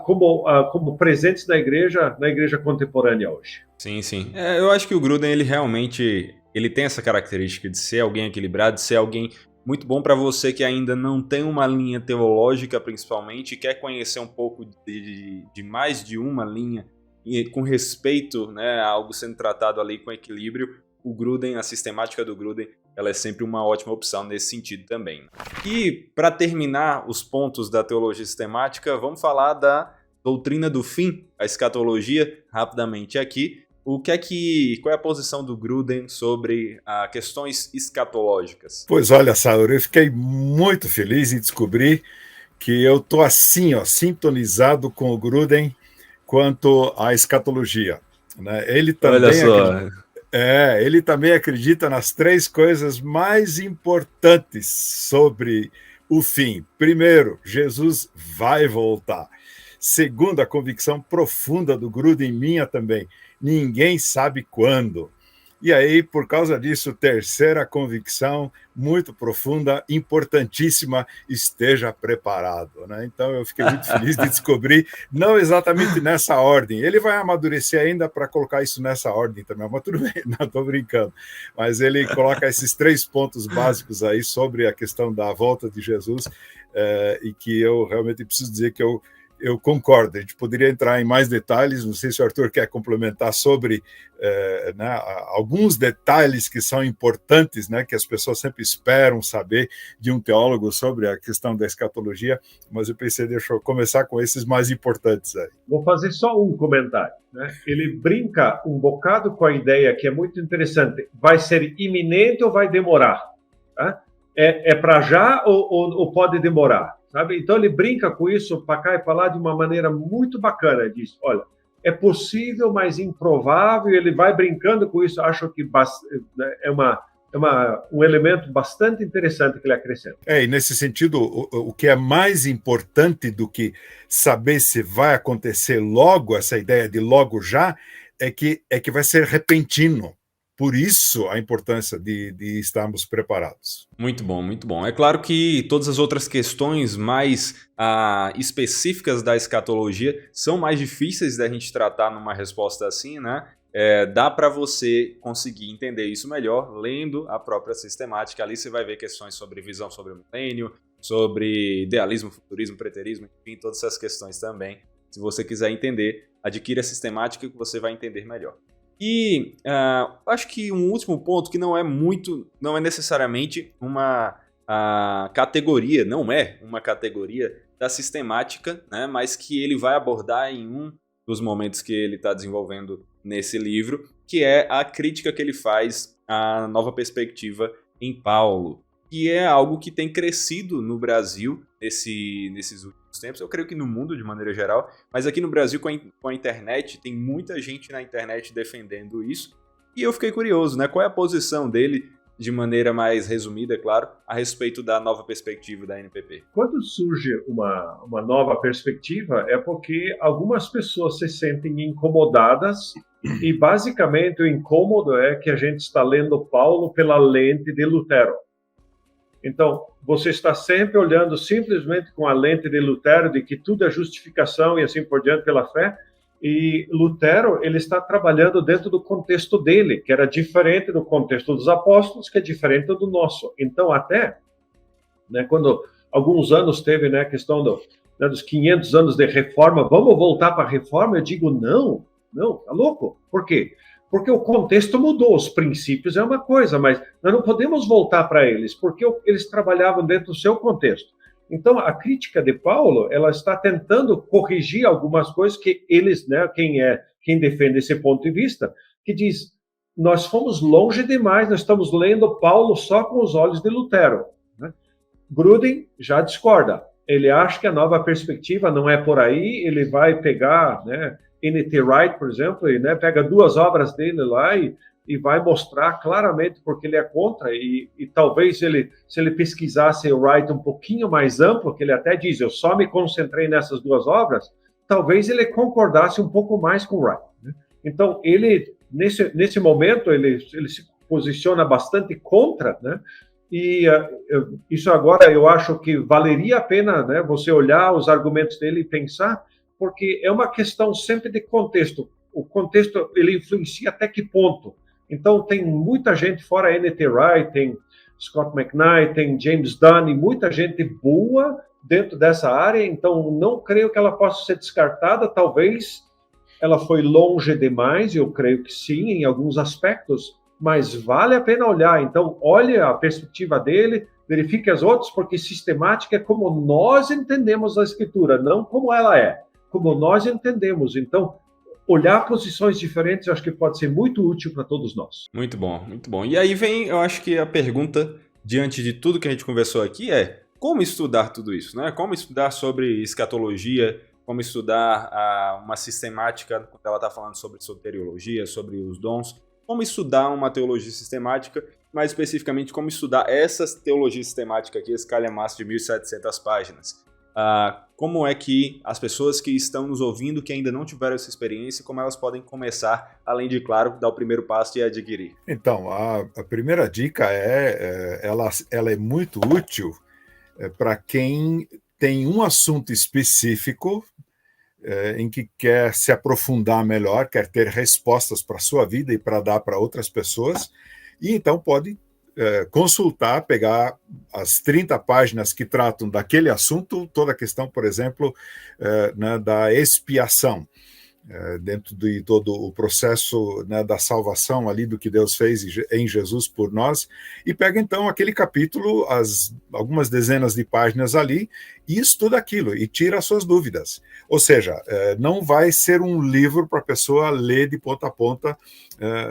como presentes na igreja contemporânea hoje. Sim, sim. Eu acho que o Gruden, ele realmente tem essa característica de ser alguém equilibrado, de ser alguém muito bom para você que ainda não tem uma linha teológica, principalmente, e quer conhecer um pouco de mais de uma linha, e com respeito, né, a algo sendo tratado ali com equilíbrio. O Gruden, a sistemática do Gruden, ela é sempre uma ótima opção nesse sentido também. E, para terminar os pontos da teologia sistemática, vamos falar da doutrina do fim, a escatologia, rapidamente aqui. Qual é a posição do Gruden sobre questões escatológicas? Pois olha, Saulo, eu fiquei muito feliz em descobrir que eu estou assim, ó, sintonizado com o Gruden quanto à escatologia, né? Ele também olha só. Ele também acredita nas 3 coisas mais importantes sobre o fim. Primeiro, Jesus vai voltar. Segundo, a convicção profunda do Gruden, minha também, ninguém sabe quando. E aí, por causa disso, terceira convicção, muito profunda, importantíssima, esteja preparado, né? Então, eu fiquei muito feliz de descobrir, não exatamente nessa ordem. Ele vai amadurecer ainda para colocar isso nessa ordem também, mas tudo bem, não estou brincando. Mas ele coloca esses 3 pontos básicos aí sobre a questão da volta de Jesus, e que eu realmente preciso dizer que eu concordo. A gente poderia entrar em mais detalhes, não sei se o Arthur quer complementar sobre né, alguns detalhes que são importantes, né, que as pessoas sempre esperam saber de um teólogo sobre a questão da escatologia, mas eu pensei, deixa eu começar com esses mais importantes aí. Vou fazer só um comentário, né? Ele brinca um bocado com a ideia que é muito interessante, vai ser iminente ou vai demorar? Tá? É para já ou pode demorar? Sabe? Então ele brinca com isso para cá e para lá de uma maneira muito bacana. Ele diz, olha, é possível, mas improvável. Ele vai brincando com isso. Acho que é um elemento bastante interessante que ele acrescenta. E nesse sentido, o que é mais importante do que saber se vai acontecer logo, essa ideia de logo já, é que vai ser repentino. Por isso, a importância de estarmos preparados. Muito bom, muito bom. É claro que todas as outras questões mais específicas da escatologia são mais difíceis da gente tratar numa resposta assim, né? Dá para você conseguir entender isso melhor lendo a própria sistemática. Ali você vai ver questões sobre visão sobre o milênio, sobre idealismo, futurismo, preterismo, enfim, todas essas questões também. Se você quiser entender, adquira a sistemática que você vai entender melhor. E acho que um último ponto que não é necessariamente uma a categoria, não é uma categoria da sistemática, né, mas que ele vai abordar em um dos momentos que ele está desenvolvendo nesse livro, que é a crítica que ele faz à nova perspectiva em Paulo, que é algo que tem crescido no Brasil nesses últimos tempos, eu creio que no mundo de maneira geral, mas aqui no Brasil com a internet, tem muita gente na internet defendendo isso, e eu fiquei curioso, né, qual é a posição dele, de maneira mais resumida, é claro, a respeito da nova perspectiva da NPP. Quando surge uma nova perspectiva, é porque algumas pessoas se sentem incomodadas e, basicamente, o incômodo é que a gente está lendo Paulo pela lente de Lutero. Então, você está sempre olhando simplesmente com a lente de Lutero, de que tudo é justificação e assim por diante pela fé, e Lutero, ele está trabalhando dentro do contexto dele, que era diferente do contexto dos apóstolos, que é diferente do nosso. Então, até, né, quando alguns anos teve, né, a questão dos 500 anos de reforma, vamos voltar para a reforma? Eu digo, não, tá louco. Por quê? Porque o contexto mudou, os princípios é uma coisa, mas nós não podemos voltar para eles, porque eles trabalhavam dentro do seu contexto. Então, a crítica de Paulo, ela está tentando corrigir algumas coisas que eles, né, quem defende esse ponto de vista, que diz, nós fomos longe demais, nós estamos lendo Paulo só com os olhos de Lutero. Né? Gruden já discorda. Ele acha que a nova perspectiva não é por aí, ele vai pegar, né, N.T. Wright, por exemplo, e, né, pega 2 obras dele lá e vai mostrar claramente porque ele é contra, e talvez se ele pesquisasse o Wright um pouquinho mais amplo, que ele até diz, eu só me concentrei nessas 2 obras, talvez ele concordasse um pouco mais com o Wright. Né? Então, ele, nesse momento, ele se posiciona bastante contra, né? E isso agora eu acho que valeria a pena, né, você olhar os argumentos dele e pensar, porque é uma questão sempre de contexto. O contexto, ele influencia até que ponto. Então, tem muita gente, fora N.T. Wright, tem Scott McKnight, tem James Dunn, e muita gente boa dentro dessa área, então não creio que ela possa ser descartada, talvez ela foi longe demais, eu creio que sim, em alguns aspectos, mas vale a pena olhar. Então, olhe a perspectiva dele, verifique as outras, porque sistemática é como nós entendemos a Escritura, não como ela é, como nós entendemos. Então, olhar posições diferentes, eu acho que pode ser muito útil para todos nós. Muito bom, muito bom. E aí vem, eu acho que a pergunta, diante de tudo que a gente conversou aqui, é como estudar tudo isso, né? Como estudar sobre escatologia, como estudar uma sistemática, quando ela está falando sobre soteriologia, sobre os dons, como estudar uma teologia sistemática, mais especificamente como estudar essa teologia sistemática aqui, esse calhamaço de 1.700 páginas. Como é que as pessoas que estão nos ouvindo, que ainda não tiveram essa experiência, como elas podem começar, além de, claro, dar o primeiro passo e adquirir? Então, a primeira dica ela é muito útil para quem tem um assunto específico em que quer se aprofundar melhor, quer ter respostas para a sua vida e para dar para outras pessoas, e então pode consultar, pegar as 30 páginas que tratam daquele assunto, toda a questão, por exemplo, né, da expiação, dentro de todo o processo, né, da salvação ali, do que Deus fez em Jesus por nós, e pega então aquele capítulo, algumas dezenas de páginas ali, e estuda aquilo, e tira as suas dúvidas. Ou seja, não vai ser um livro para a pessoa ler de ponta a ponta,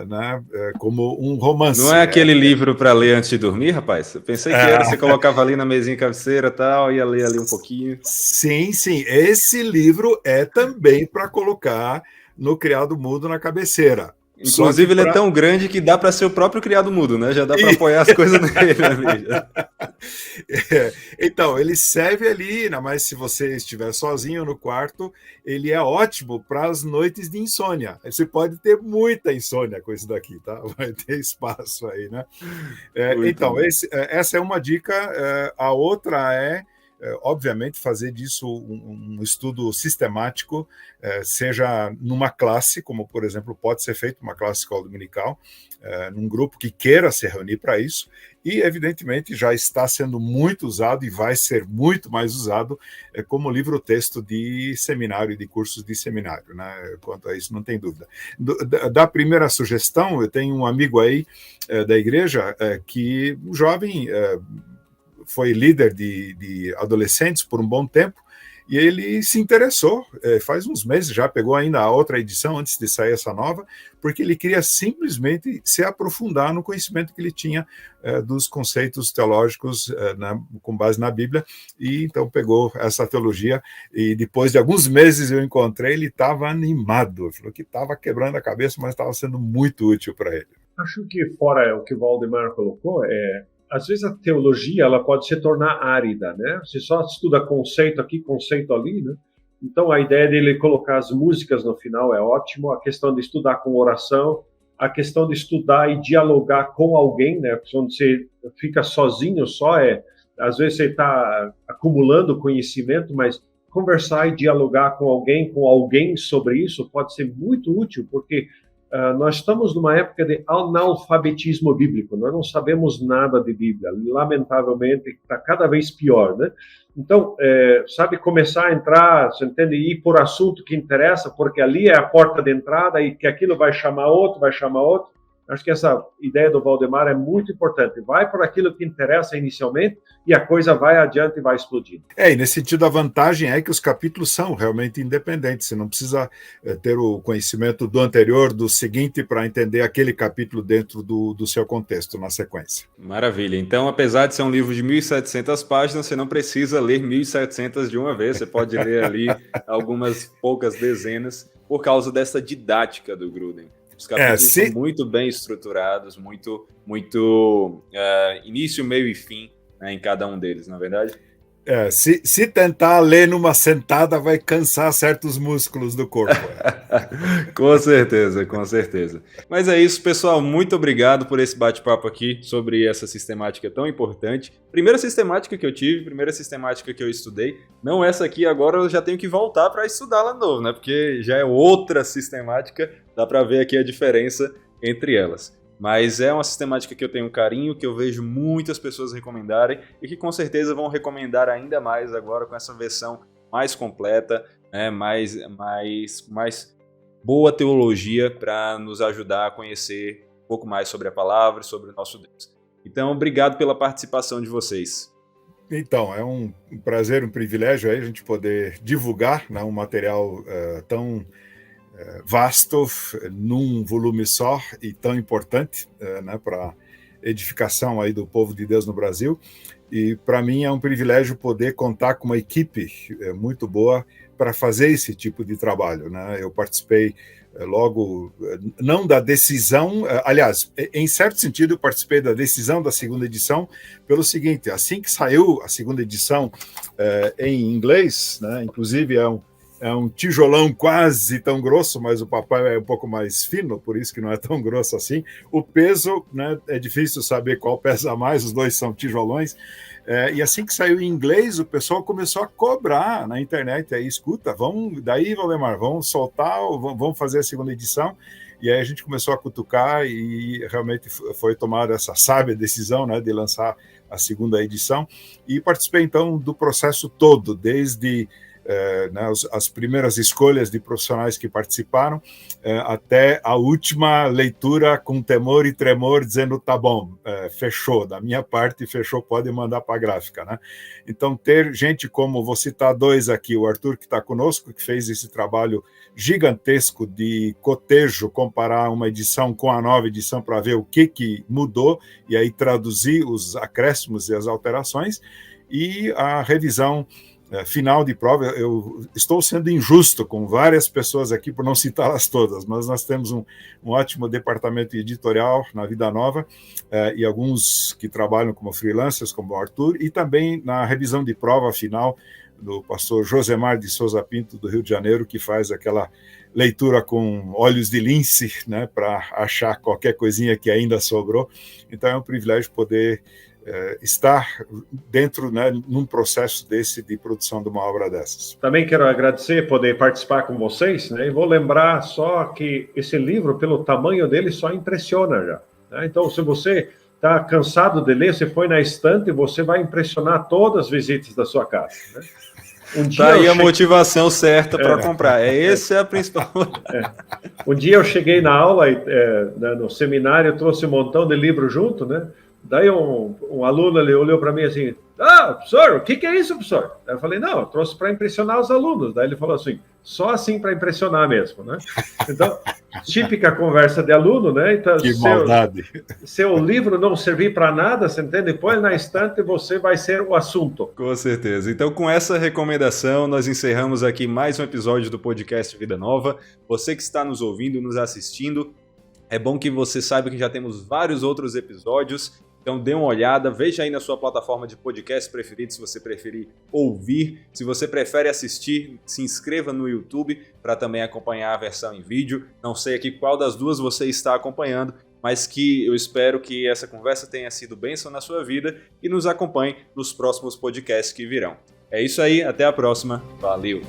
né, como um romance. Não é aquele livro para ler antes de dormir, rapaz? Eu pensei que era, você colocava ali na mesinha cabeceira e tal, ia ler ali um pouquinho. Sim, esse livro é também para colocar no criado mudo na cabeceira. Inclusive, ele é tão grande que dá para ser o próprio criado mudo, né? Já dá para apoiar as coisas nele ali. Então, ele serve ali, ainda mais se você estiver sozinho no quarto, ele é ótimo para as noites de insônia. Você pode ter muita insônia com isso daqui, tá? Vai ter espaço aí, né? Então, essa é uma dica. A outra é, obviamente, fazer disso um estudo sistemático, seja numa classe, como, por exemplo, pode ser feito uma classe escola dominical, num grupo que queira se reunir para isso, e, evidentemente, já está sendo muito usado e vai ser muito mais usado como livro-texto de seminário e de cursos de seminário, né? Quanto a isso, não tem dúvida. Da primeira sugestão, eu tenho um amigo aí da igreja que, um jovem, foi líder de adolescentes por um bom tempo, e ele se interessou, faz uns meses já, pegou ainda a outra edição antes de sair essa nova, porque ele queria simplesmente se aprofundar no conhecimento que ele tinha dos conceitos teológicos com base na Bíblia, e então pegou essa teologia, e depois de alguns meses eu encontrei, ele estava animado, ele falou que estava quebrando a cabeça, mas estava sendo muito útil para ele. Acho que fora o que o Valdemar colocou, às vezes a teologia ela pode se tornar árida, né? Você só estuda conceito aqui, conceito ali, né? Então a ideia dele colocar as músicas no final é ótimo, a questão de estudar com oração, a questão de estudar e dialogar com alguém, né? Quando você fica sozinho só, às vezes você está acumulando conhecimento, mas conversar e dialogar com alguém sobre isso pode ser muito útil, porque nós estamos numa época de analfabetismo bíblico, nós não sabemos nada de Bíblia, lamentavelmente está cada vez pior, né? Então, sabe, começar a entrar, você entende, ir por assunto que interessa, porque ali é a porta de entrada e que aquilo vai chamar outro. Acho que essa ideia do Valdemar é muito importante. Vai por aquilo que interessa inicialmente e a coisa vai adiante e vai explodir. E nesse sentido, a vantagem é que os capítulos são realmente independentes. Você não precisa ter o conhecimento do anterior, do seguinte, para entender aquele capítulo dentro do seu contexto, na sequência. Maravilha. Então, apesar de ser um livro de 1.700 páginas, você não precisa ler 1.700 de uma vez. Você pode ler ali algumas poucas dezenas por causa dessa didática do Gruden. Os capítulos são muito bem estruturados, muito início, meio e fim, né, em cada um deles, não é verdade? Se tentar ler numa sentada, vai cansar certos músculos do corpo. Com certeza, com certeza. Mas é isso, pessoal. Muito obrigado por esse bate-papo aqui sobre essa sistemática tão importante. Primeira sistemática que eu tive, primeira sistemática que eu estudei. Não essa aqui, agora eu já tenho que voltar para estudá-la de novo, né? Porque já é outra sistemática, dá para ver aqui a diferença entre elas. Mas é uma sistemática que eu tenho carinho, que eu vejo muitas pessoas recomendarem e que com certeza vão recomendar ainda mais agora com essa versão mais completa, né, mais boa teologia para nos ajudar a conhecer um pouco mais sobre a palavra e sobre o nosso Deus. Então, obrigado pela participação de vocês. Então, é um prazer, um privilégio aí a gente poder divulgar, né, um material tão vasto, num volume só e tão importante, né, para edificação aí do povo de Deus no Brasil. E para mim é um privilégio poder contar com uma equipe muito boa para fazer esse tipo de trabalho, né? Eu participei logo, não da decisão, aliás, em certo sentido eu participei da decisão da segunda edição pelo seguinte: assim que saiu a segunda edição em inglês, né, inclusive é um tijolão quase tão grosso, mas o papel é um pouco mais fino, por isso que não é tão grosso assim. O peso, né, é difícil saber qual pesa mais, os dois são tijolões. E assim que saiu em inglês, o pessoal começou a cobrar na internet. Aí, escuta, daí, Valdemar, vamos soltar, vamos fazer a segunda edição. E aí a gente começou a cutucar e realmente foi tomada essa sábia decisão, né, de lançar a segunda edição. E participei, então, do processo todo, desde né, as primeiras escolhas de profissionais que participaram, até a última leitura com temor e tremor, dizendo, tá bom, fechou, da minha parte fechou, pode mandar para a gráfica, né? Então, ter gente como, vou citar dois aqui, o Arthur, que está conosco, que fez esse trabalho gigantesco de cotejo, comparar uma edição com a nova edição para ver o que mudou, e aí traduzir os acréscimos e as alterações, e a revisão final de prova. Eu estou sendo injusto com várias pessoas aqui por não citá-las todas, mas nós temos um ótimo departamento editorial na Vida Nova, e alguns que trabalham como freelancers, como o Arthur, e também na revisão de prova final do pastor Josemar de Souza Pinto, do Rio de Janeiro, que faz aquela leitura com olhos de lince, né, para achar qualquer coisinha que ainda sobrou. Então é um privilégio poder estar dentro, né, num processo desse de produção de uma obra dessas. Também quero agradecer poder participar com vocês, né, e vou lembrar só que esse livro, pelo tamanho dele, só impressiona já, né? Então, se você está cansado de ler, você põe na estante e você vai impressionar todas as visitas da sua casa, né? Tá aí a motivação certa para comprar. Essa é a principal. Um dia eu cheguei na aula, no seminário, eu trouxe um montão de livros junto, né? Daí um aluno, ele olhou para mim assim, Ah, professor, o que é isso, professor? Aí eu falei, não, eu trouxe para impressionar os alunos. Daí ele falou assim, só assim para impressionar mesmo, né? Então, típica conversa de aluno, né? Então, Que maldade. Se o livro não servir para nada, você entende? Põe na estante e você vai ser o assunto. Com certeza. Então, com essa recomendação, nós encerramos aqui mais um episódio do podcast Vida Nova. Você que está nos ouvindo, nos assistindo, é bom que você saiba que já temos vários outros episódios. Então dê uma olhada, veja aí na sua plataforma de podcast preferida, se você preferir ouvir. Se você prefere assistir, se inscreva no YouTube para também acompanhar a versão em vídeo. Não sei aqui qual das duas você está acompanhando, mas que eu espero que essa conversa tenha sido bênção na sua vida e nos acompanhe nos próximos podcasts que virão. É isso aí, até a próxima. Valeu!